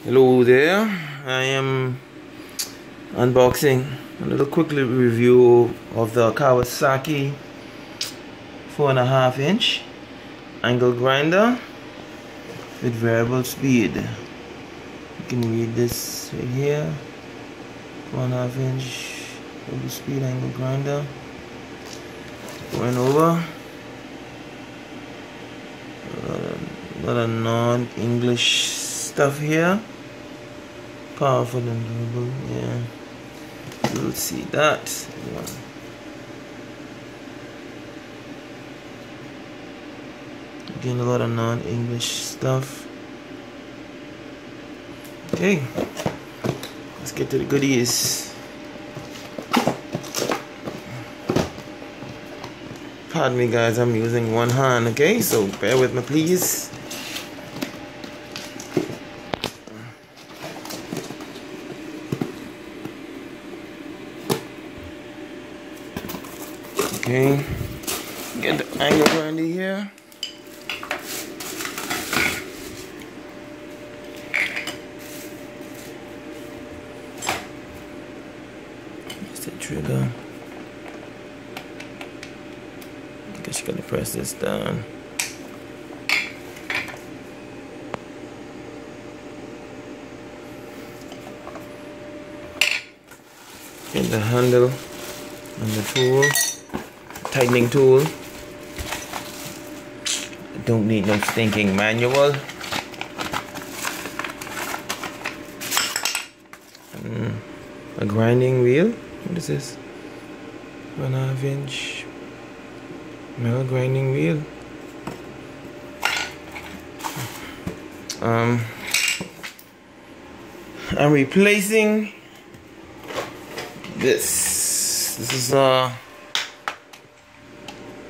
Hello there, I am unboxing a little quick review of the Kawasaki 4.5-inch angle grinder with variable speed. You can read this right here, 4.5-inch variable speed angle grinder. Going over a lot of non-English stuff here. Powerful and durable, yeah. You'll see that. Again, a lot of non-English stuff. Okay, let's get to the goodies. Pardon me, guys, I'm using one hand, okay? So bear with me, please. Okay, get the angle grinder here. Just the trigger. I guess you gotta press this down. Get the handle and the tool. Tightening tool. Don't need no stinking manual. A grinding wheel. What is this? 1/2-inch metal grinding wheel. I'm replacing this. This is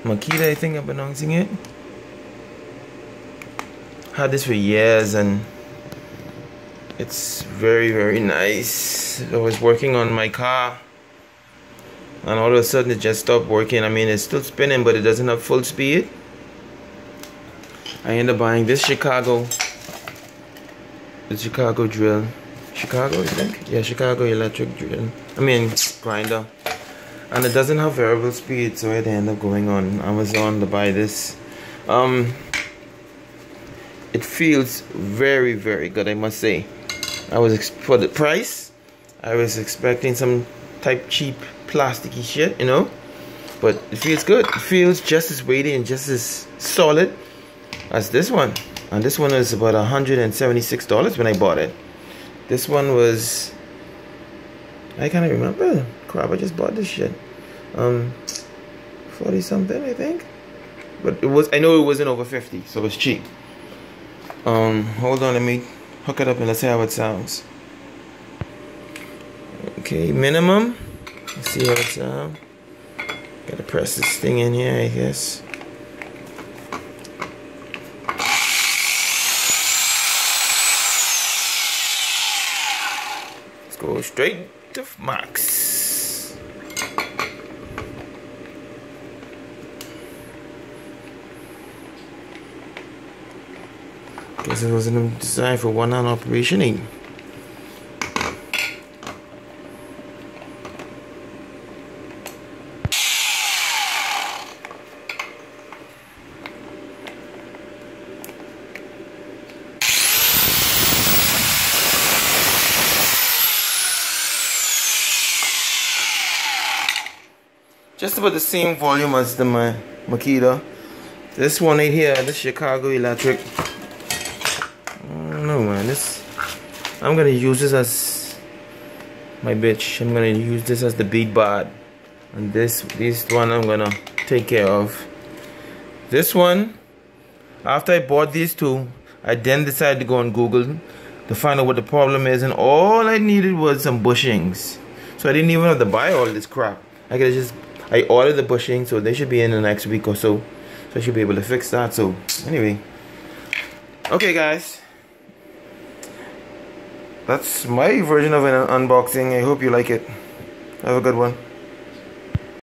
Makita, I think I'm pronouncing it. Had this for years and it's very nice. I was working on my car and all of a sudden it just stopped working. I mean, it's still spinning, but it doesn't have full speed. I ended up buying this Chicago drill. Chicago, I think? Yeah, Chicago electric drill. I mean, grinder. And it doesn't have variable speed, so I had to end up going on Amazon to buy this. It feels very good, I must say. For the price, I was expecting some type cheap plasticky shit, you know, but it feels good. It feels just as weighty and just as solid as this one. And this one is about $176 when I bought it. This one was, I can't remember. Crap, I just bought this shit. 40 something, I think. But it was, I know it wasn't over 50, so it's cheap. Hold on, let me hook it up and let's see how it sounds. Okay, minimum. Let's see how it sounds. Gotta press this thing in here, I guess. Let's go straight to max. Guess it wasn't designed for one-hand operation. Just about the same volume as the Makita. This one right here, the Chicago electric. No man, I'm gonna use this as my bitch. I'm gonna use this as the big bad, and this one I'm gonna take care of. This one, after I bought these two, I then decided to go on Google to find out what the problem is, and all I needed was some bushings. So I didn't even have to buy all this crap. I ordered the bushings, so they should be in the next week or so. So I should be able to fix that. So anyway, okay guys. That's my version of an unboxing. I hope you like it. Have a good one.